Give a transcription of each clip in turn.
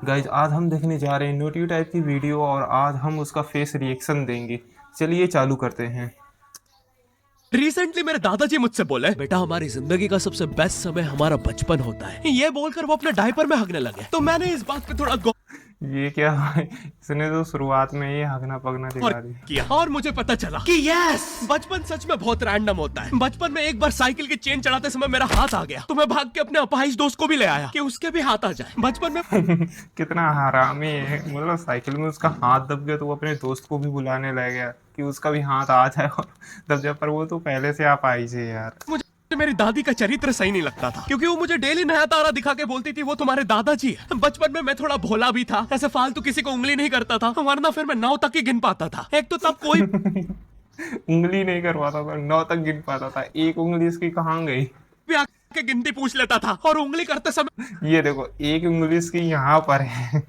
Guys आज हम देखने जा रहे हैं न्यूट्यू टाइप की वीडियो और आज हम उसका फेस रिएक्शन देंगे। चलिए चालू करते हैं। रिसेंटली मेरे दादाजी मुझसे बोले, बेटा हमारी जिंदगी का सबसे बेस्ट समय हमारा बचपन होता है। ये बोलकर वो अपने डायपर में हगने लगे। तो मैंने इस बात पे थोड़ा ये क्या है? इसने तो शुरुआत में ही हगना पगना और दिखा दिया। किया और मुझे पता चला कि यस, बचपन सच में बहुत रैंडम होता है। बचपन में एक बार साइकिल की चेन चढ़ाते समय मेरा हाथ आ गया, तो मैं भाग के अपने अपाहिज दोस्त को भी ले आया कि उसके भी हाथ आ जाए। बचपन में कितना हरामी है, मतलब साइकिल में उसका हाथ दब गया तो वो अपने दोस्त को भी बुलाने लग गया कि उसका भी हाथ आ जाए और दब जाए, पर वो तो पहले से आप आई से यार। मुझे मेरी दादी का चरित्र सही नहीं लगता था, क्योंकि वो मुझे डेली नया तारा दिखा के बोलती थी वो तुम्हारे दादाजी है। बचपन में मैं थोड़ा भोला भी था, ऐसे फालतू किसी को उंगली नहीं करता था, वरना फिर मैं 9 तक ही गिन पाता था। एक तो तब कोई उंगली नहीं करवाता था, 9 तक गिन पाता था। एक उंगली इसकी कहाँ गई? भी आके गिनती पूछ लेता था, और उंगली करते समय ये देखो, एक उंगली इसकी यहाँ पर है।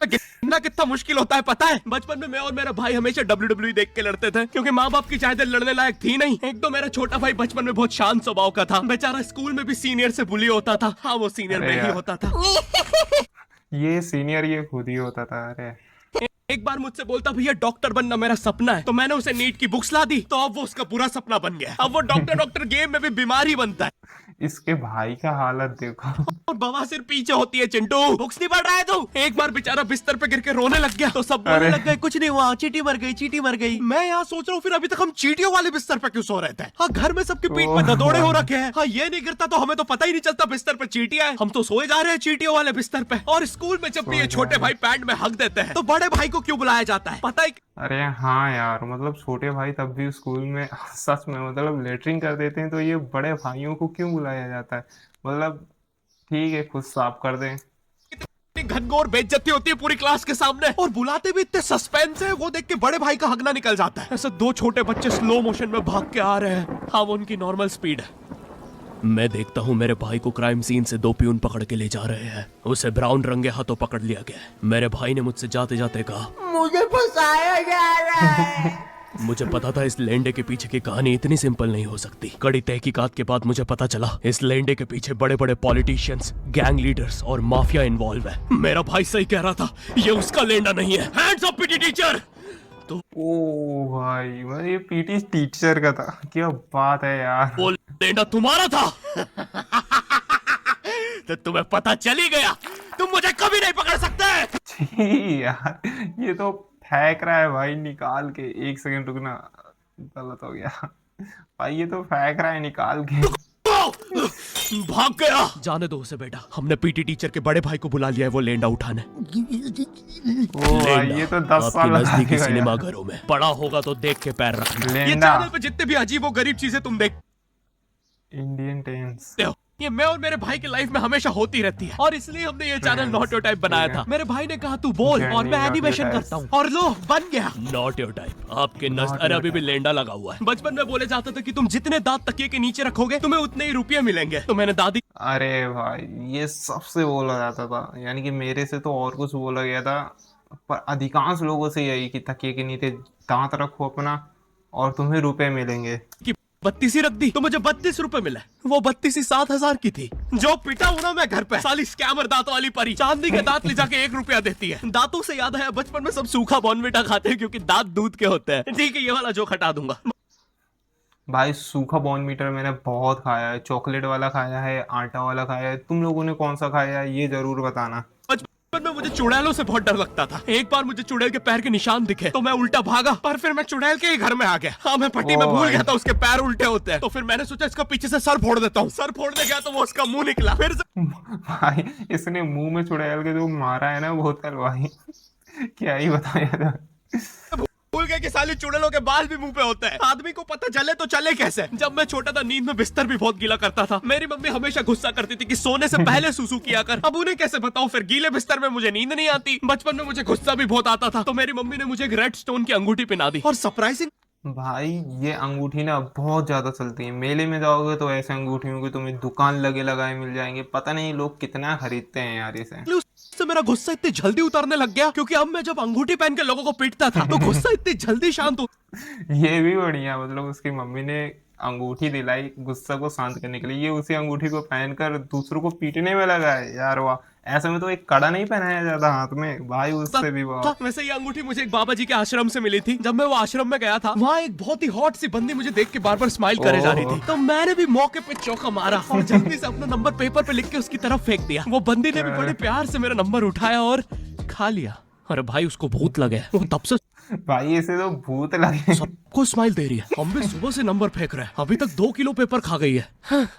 गिनना कितना मुश्किल होता है पता है। बचपन में मैं और मेरा भाई हमेशा WWE देख के लड़ते थे, क्योंकि माँ बाप की चाहते लड़ने लायक थी नहीं। एक तो मेरा छोटा भाई बचपन में बहुत शांत स्वभाव का था, बेचारा स्कूल में भी सीनियर से बुली होता था। हाँ, वो सीनियर अरे में ही यार। होता था। ये सीनियर ये खुद ही होता था। अरे एक बार मुझसे बोलता, भैया डॉक्टर बनना मेरा सपना है। तो मैंने उसे नीट की बुक्स ला दी, तो अब वो उसका पूरा सपना बन गया। अब वो डॉक्टर डॉक्टर गेम में भी बीमार ही बनता है। इसके भाई का हालत देखो। और बवासीर पीछे होती है। चिंटू, बुक्स नहीं पढ़ रहा है तू? एक बार बेचारा बिस्तर पे गिर के रोने लग गया, तो सब बोलने अरे लग गए कुछ नहीं हुआ, चींटी मर गई, चींटी मर गई। मैं यहाँ सोच रहा हूँ फिर अभी तक हम चींटियों वाले बिस्तर पे क्यों सो रहे थे? हाँ, घर में सबकी पीठ पे ददोड़े हो रखे हैं। हाँ, ये नहीं गिरता तो हमें तो पता ही नहीं चलता बिस्तर पे चींटियां हैं। हम तो सोए जा रहे हैं चींटियों वाले बिस्तर पे। और स्कूल में जब भी ये छोटे भाई पैंट में हक देते हैं, तो बड़े भाई को क्यों बुलाया जाता है पता है? अरे हाँ यार, मतलब छोटे भाई तब भी स्कूल में सच में मतलब लेटरिंग कर देते हैं, तो ये बड़े भाइयों को क्यों बुलाया जाता है? मतलब ठीक है, खुद साफ कर दें। इतनी घनघोर बेइज्जती होती है पूरी क्लास के सामने, और बुलाते भी इतने सस्पेंस है। वो देख के बड़े भाई का हगना निकल जाता है। ऐसे दो छोटे बच्चे स्लो मोशन में भाग के आ रहे हैं। हाँ, वो उनकी नॉर्मल स्पीड है। मैं देखता हूँ मेरे भाई को क्राइम सीन से 2 पियून पकड़ के ले जा रहे हैं। उसे ब्राउन रंगे हाथों पकड़ लिया गया है। मेरे भाई ने मुझसे जाते जाते कहा, मुझे फंसाया जा रहा है। मुझे पता था इस लेंडे के पीछे की कहानी इतनी सिंपल नहीं हो सकती। कड़ी तहकीकात के बाद मुझे पता चला इस लेंडे के पीछे बड़े बड़े पॉलिटिशियंस, गैंग लीडर्स और माफिया इन्वॉल्व है। मेरा भाई सही कह रहा था, ये उसका लेंडा नहीं है। Hands up PT teacher. ओ भाई, मतलब ये पीटी टीचर का था। क्या बात है यार। वो लेंडा तुम्हारा था। तो तुम्हें पता चल ही गया, तुम मुझे कभी नहीं पकड़ सकते। छी यार, ये तो फेंक रहा है भाई निकाल के। एक सेकंड रुकना, गलत हो गया भाई। ये तो फेंक रहा है निकाल के। भाग गया। जाने दो उसे बेटा, हमने पीटी टीचर के बड़े भाई को बुला लिया है वो लेंडा उठाने। ओ भाई, ये तो 10 आपके साल नजदीकी लगेगा सिनेमा यार। घरों में पड़ा होगा तो देख के पैर रखना। ये लेंडा। चैनल पे जितने भी अजीब और गरीब चीजें तुम देखते इंडियन टेंस। हो, ये मैं और मेरे भाई की लाइफ में हमेशा होती रहती है, और इसलिए हमने ये चैनल नॉट योर टाइप बनाया था। मेरे भाई ने कहा तू बोल और मैं एनिमेशन करता हूँ, और लो बन गया नॉट योर टाइप। आपके नस अरे अभी भी लेंडा लगा हुआ है। बचपन में बोले जाते थे कि तुम जितने दांत तकिए के नीचे रखोगे तुम्हें उतने ही रुपये मिलेंगे। तो मैंने दादी अरे भाई, ये सबसे बोला जाता था, यानी कि मेरे से तो और कुछ बोला गया था, पर अधिकांश लोगों से यही कि तकिए के नीचे दांत रखो अपना और तुम्हें रुपए मिलेंगे। की 32 ही रख दी तो मुझे 32 रुपए मिला। वो 32 ही 7,000 की थी। जो पिटा हूं ना मैं घर पे, साली स्कैमर दांत वाली परी चांदी के दांत ले जाके 1 रुपया देती है। दांतों से याद है, बचपन में सब सूखा बॉर्नविटा खाते हैं क्योंकि दांत दूध के होते हैं। ठीक है, ये वाला जोक हटा दूंगा। भाई सूखा बॉर्नवीटा मैंने बहुत खाया है। चॉकलेट वाला खाया है, आटा वाला खाया है। तुम लोगों ने कौन सा खाया है ये जरूर बताना। बचपन में मुझे चुड़ैलों से बहुत डर लगता था। एक बार मुझे चुड़ैल के पैर के निशान दिखे तो मैं उल्टा भागा, पर फिर मैं चुड़ैल के ही घर में आ गया। हाँ, मैं पट्टी में ओ भूल भाई। गया था उसके पैर उल्टे होते हैं। तो फिर मैंने सोचा इसका पीछे से सर फोड़ देता हूँ। सर फोड़ने गया तो वो उसका मुंह निकला। फिर भाई, इसने मुंह में चुड़ैल के जो मारा है ना बोतल भाई, क्या ही बताया था। भूल गए कि साली चुड़ैलों के बाल भी मुंह पे होते हैं। आदमी को पता चले तो चले कैसे। जब मैं छोटा था नींद में बिस्तर भी बहुत गीला करता था। मेरी मम्मी हमेशा गुस्सा करती थी कि सोने से पहले सुसु किया कर। अब उन्हें कैसे बताऊं, फिर गीले बिस्तर में मुझे नींद नहीं आती। बचपन में मुझे गुस्सा भी बहुत आता था, तो मेरी मम्मी ने मुझे एक रेड स्टोन की अंगूठी पहना दी। और सरप्राइजिंग भाई, ये अंगूठी ना बहुत ज्यादा चलती है। मेले में जाओगे तो ऐसे अंगूठियों की तुम्हें दुकान लगे लगाए मिल जाएंगे। पता नहीं लोग कितना खरीदते हैं यार इसे। उससे मेरा गुस्सा इतनी जल्दी उतरने लग गया, क्योंकि अब मैं जब अंगूठी पहन के लोगों को पीटता था तो गुस्सा इतनी जल्दी शांत हो। ये भी बढ़िया, मतलब उसकी मम्मी ने अंगूठी दिलाई गुस्सा को शांत करने के लिए। ये उसी अंगूठी को पहनकर दूसरों को पीटने में लगा है यार। वाह, ऐसे में तो एक कड़ा नहीं पहनाया जाता हाथ में भाई, उससे भी बहुत। वैसे ये अंगूठी मुझे एक बाबा जी के आश्रम से मिली थी। जब मैं वो आश्रम में गया था, वहाँ एक बहुत ही हॉट सी बंदी मुझे देख के बार बार स्माइल करे जा रही थी। तो मैंने भी मौके पे चौका मारा और जल्दी से अपना नंबर पेपर पे लिख के उसकी तरफ फेंक दिया। वो बंदी ने भी बड़े प्यार से मेरा नंबर उठाया और खा लिया। अरे भाई उसको भूत लगे, वो तब से भाई इसे तो भूत लगे। सबको स्माइल दे रही है। हम भी सुबह से नंबर फेंक रहे हैं, अभी तक 2 किलो पेपर खा गई है।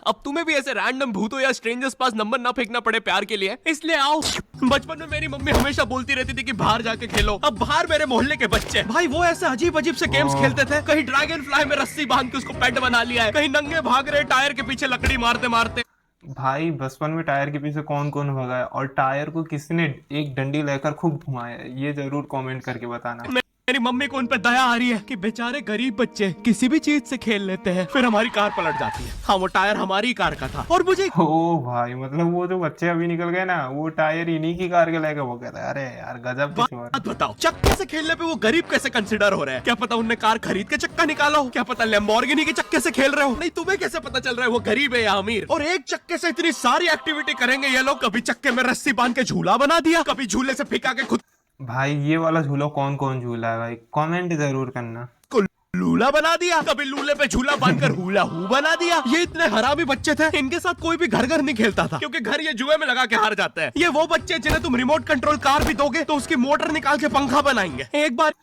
अब तुम्हें भी ऐसे रैंडम भूतों या स्ट्रेंजर्स पास नंबर ना फेंकना पड़े प्यार के लिए, इसलिए आओ। बचपन में मेरी मम्मी हमेशा बोलती रहती थी कि बाहर जाके खेलो। अब बाहर मेरे मोहल्ले के बच्चे भाई वो ऐसे अजीब अजीब से गेम्स खेलते थे। कहीं ड्रैगन फ्लाई में रस्सी बांध के उसको पेट बना लिया है, कहीं नंगे भाग रहे टायर के पीछे लकड़ी मारते मारते। भाई बचपन में टायर के पीछे कौन कौन भगाया, और टायर को किसी ने एक डंडी लेकर खूब घुमाया, ये जरूर कमेंट करके बताना। मेरी मम्मी को उन पे दया आ रही है कि बेचारे गरीब बच्चे किसी भी चीज से खेल लेते हैं, फिर हमारी कार पलट जाती है। हाँ वो टायर हमारी कार का था और मुझे ओ भाई मतलब वो जो बच्चे अभी निकल गए ना, वो टायर इन्हीं की कार के लेके वो कहता है। अरे यार गजब की बात। बात बताओ, चक्के से खेलने पे वो गरीब कैसे कंसिडर हो रहे हैं? क्या पता उनने कार खरीद के चक्का निकाला हो, क्या पता लैम्बोर्गिनी के चक्के से खेल रहे हो। नहीं तुम्हें कैसे पता चल रहा है वो गरीब है या अमीर? और एक चक्के से इतनी सारी एक्टिविटी करेंगे ये लोग। कभी चक्के में रस्सी बांध के झूला बना दिया, कभी झूले से फिका के खुद भाई ये वाला झूला कौन कौन झूला है भाई, कमेंट जरूर करना। को लूला बना दिया, कभी लूले पे झूला बांधकर हुला हू बना दिया। ये इतने हरामी बच्चे थे, इनके साथ कोई भी घर घर नहीं खेलता था, क्योंकि घर ये जुए में लगा के हार जाते हैं। ये वो बच्चे जिन्हें तुम रिमोट कंट्रोल कार भी दोगे तो उसकी मोटर निकाल के पंखा बनाएंगे। एक बार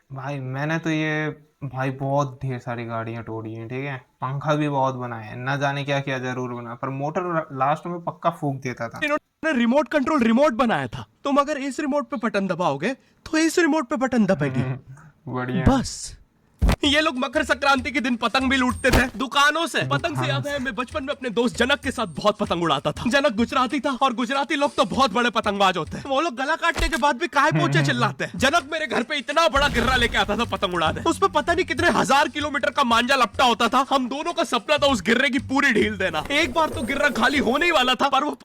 भाई मैंने तो ये भाई बहुत ढेर सारी गाड़ियां तोड़ी हैं, ठीक है, पंखा भी बहुत बनाए हैं, ना जाने क्या क्या जरूर बना, पर मोटर लास्ट में पक्का फूक देता था। इन्होंने रिमोट कंट्रोल रिमोट बनाया था। तुम अगर इस रिमोट पे बटन दबाओगे तो इस रिमोट पे बटन दबेगी, बढ़िया। बस। ये लोग मकर संक्रांति के दिन पतंग भी लूटते थे दुकानों से। पतंग से याद है, मैं बचपन में अपने दोस्त जनक के साथ बहुत पतंग उड़ाता था। जनक गुजराती था और गुजराती लोग तो बहुत बड़े पतंगबाज होते हैं। वो लोग गला काटने के बाद भी काय पोचे चिल्लाते हैं। जनक मेरे घर पे इतना बड़ा गिर्रा लेके आता था पतंग उड़ाने। उस पर पता नहीं कितने 1000 किलोमीटर का मांझा लपटा होता था। हम दोनों का सपना था उस गिर्रे की पूरी ढील देना। एक बार तो गिर्रा खाली होने ही वाला था, पर वो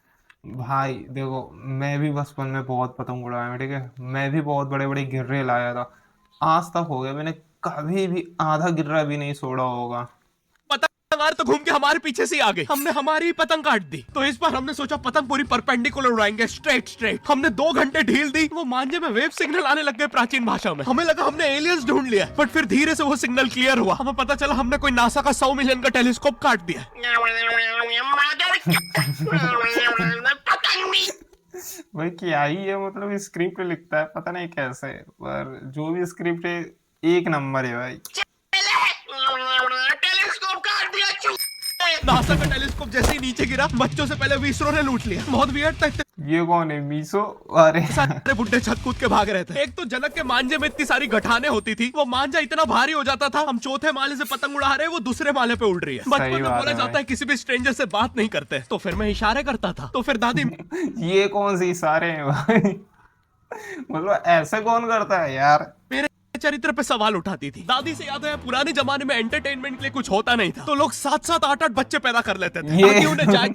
भाई देखो मैं भी बचपन में बहुत पतंग उड़ाया हूं, ठीक है, मैं भी बहुत बड़े बड़े गिर्रे लाया था। आज तक हो गया मैंने कभी भी आधा गिर्रा भी नहीं छोड़ा होगा। पतंग तो घूम के हमारे पीछे से ही आ गई। हमने हमारी पतंग काट दी। तो इस बार हमने सोचा पतंग पूरी परपेंडिकुलर उड़ाएंगे, स्ट्रेट स्ट्रेट। हमने 2 घंटे ढील दी, वो मांझे में वेव सिग्नल आने लग गए प्राचीन भाषा में। हमें लगा हमने एलियंस ढूंढ लिया, बट फिर धीरे से वो सिग्नल क्लियर हुआ। हमें पता चला हमने कोई नासा का 100 मिलियन का टेलीस्कोप काट दिया। भाई क्या ही है, मतलब स्क्रिप्ट लिखता है पता नहीं कैसे, पर जो भी स्क्रिप्ट है एक नंबर है भाई। नासा का टेलीस्कोप जैसे ही नीचे गिरा, बच्चों से पहले विसरो ने लूट लिया। बहुत वियर्ड था। ये कौन है, मीसो? अरे सारे बुड्ढे छत कूद के भाग रहे थे। एक तो जनक के मांझे में इतनी सारी गठाने होती थी, वो मांझा इतना भारी हो जाता था। हम चौथे माले से पतंग उड़ा रहे, वो दूसरे माले पे उड़ रही है। बचपन में बोला जाता है किसी भी स्ट्रेंजर से बात नहीं करते, तो फिर मैं इशारे करता था। तो फिर दादी ये कौन सी इशारे हैं भाई? मतलब ऐसे कौन करता है यार? मेरे चरित्र पे सवाल उठाती थी। दादी से याद है पुराने जमाने में एंटरटेनमेंट के लिए कुछ होता नहीं था, तो लोग 7-7 8-8 बच्चे पैदा कर लेते थे। ये ताकि उन्हें जाए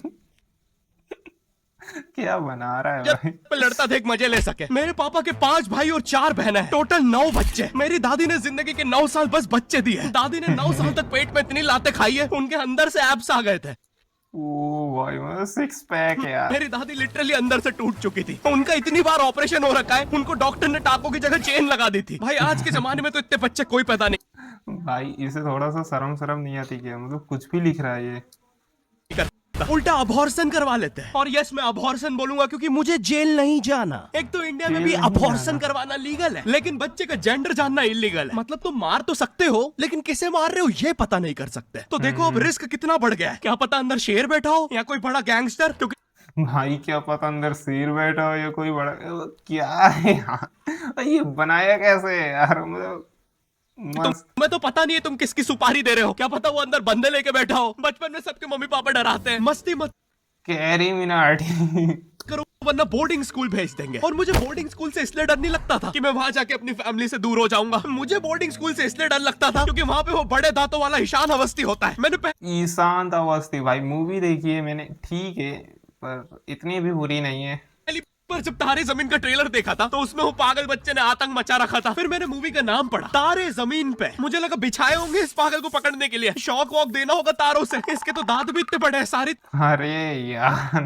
क्या बना रहा है भाई? पे लड़ता देख मजे ले सके। मेरे पापा के 5 भाई और 4 बहनें हैं, टोटल 9 बच्चे। मेरी दादी ने जिंदगी के 9 साल बस बच्चे दिए। दादी ने 9 साल तक पेट में इतनी लातें खाई है, उनके अंदर से एब्स आ गए थे। ओ भाई मतलब 6 पैक यार। मेरी दादी लिटरली अंदर से टूट चुकी थी। उनका इतनी बार ऑपरेशन हो रखा है, उनको डॉक्टर ने टाकों की जगह चेन लगा दी थी। भाई आज के जमाने में तो इतने बच्चे कोई पैदा नहीं भाई इसे थोड़ा सा शर्म नहीं आती क्या? मतलब कुछ भी लिख रहा है ये। करता, उल्टा अबॉर्शन करवा लेते हैं। और यस मैं अबॉर्शन बोलूंगा क्योंकि मुझे जेल नहीं जाना। एक तो इंडिया में भी अबॉर्शन करवाना लीगल है, लेकिन बच्चे का जेंडर जानना इलीगल है। मतलब तुम मार तो सकते हो, लेकिन किसे मार रहे हो ये पता नहीं कर सकते। तो देखो अब रिस्क कितना बढ़ गया है। क्या पता अंदर शेर बैठा हो या कोई बड़ा गैंगस्टर, क्योंकि भाई क्या पता अंदर शेर बैठा हो या कोई बड़ा, क्या है यार? ये बनाया कैसे है यार? मतलब तुम्हें तो पता नहीं है तुम किसकी सुपारी दे रहे हो। क्या पता वो अंदर बंदे लेके बैठा हो। बचपन में सबके मम्मी पापा डराते हैं, मस्ती मत कैरी मिनाटी करो वरना बोर्डिंग स्कूल भेज देंगे। और मुझे बोर्डिंग स्कूल से इसलिए डर नहीं लगता था कि मैं वहां जाके अपनी फैमिली से दूर हो जाऊंगा। मुझे बोर्डिंग स्कूल से इसलिए डर लगता था क्योंकि वहां पे वो बड़े दांतों वाला ईशान अवस्थी होता है। मैंने ईशान अवस्थी भाई मूवी देखी है मैंने, ठीक है, पर इतनी भी बुरी नहीं है। पहली पर जब तारे जमीन का ट्रेलर देखा था तो उसमें वो पागल बच्चे ने आतंक मचा रखा था। फिर मैंने मूवी का नाम पढ़ा, तारे जमीन पे। मुझे लगा बिछाए होंगे इस पागल को पकड़ने के लिए, शॉक वॉक देना होगा तारों से। इसके तो दांत भी इतने बड़े हैं, सारे अरे यार,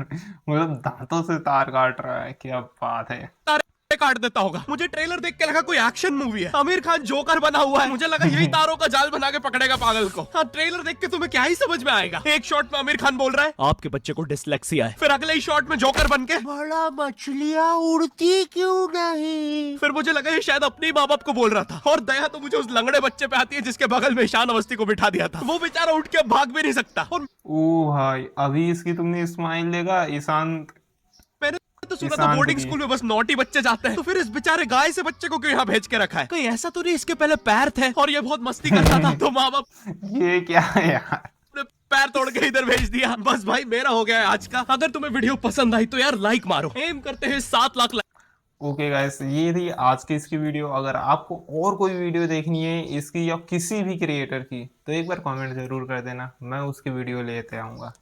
मतलब दांतों से तार काट रहा है, क्या बात है। तारे काट देता होगा। मुझे ट्रेलर देख के लगा कोई एक्शन मूवी है, आमिर खान जोकर बना हुआ है। मुझे लगा यही तारों का जाल बना के पकड़ेगा पागल को। हाँ, ट्रेलर देख के तुम्हें क्या ही समझ में आएगा। एक शॉट में आमिर खान बोल रहा है आपके बच्चे को डिसलेक्सिया है, फिर अगले ही शॉट में जोकर बन के बड़ा मछलियाँ उड़ती क्यों नहीं? फिर मुझे लगा ये शायद अपने माँ बाप को बोल रहा था। और दया तो मुझे उस लंगड़े बच्चे पे आती है जिसके बगल में ईशान अवस्थी को बिठा दिया था। वो बेचारा उठ के अब भाग भी नहीं सकता। और ओ भाई, अभी इसकी तुमने स्माइल देखा ईशांत मैंने तो सुना था ईशान बोर्डिंग की। स्कूल में बस नॉटी बच्चे जाते हैं, तो फिर इस बेचारे गाय से बच्चे को क्यों यहाँ भेज के रखा है? कहीं ऐसा तो नहीं इसके पहले पैर थे और ये बहुत मस्ती करता था तो माँ बाप ये क्या है यार। ने पैर तोड़ के इधर भेज दिया। बस भाई मेरा हो गया है आज का। अगर तुम्हें वीडियो पसंद आई तो यार लाइक मारो, एम करते हैं 7 लाख ओके गाइस, ये थी आज की इसकी वीडियो। अगर आपको और कोई वीडियो देखनी है इसकी या किसी भी क्रिएटर की, तो एक बार कमेंट जरूर कर देना, मैं उसकी वीडियो लेते आऊँगा।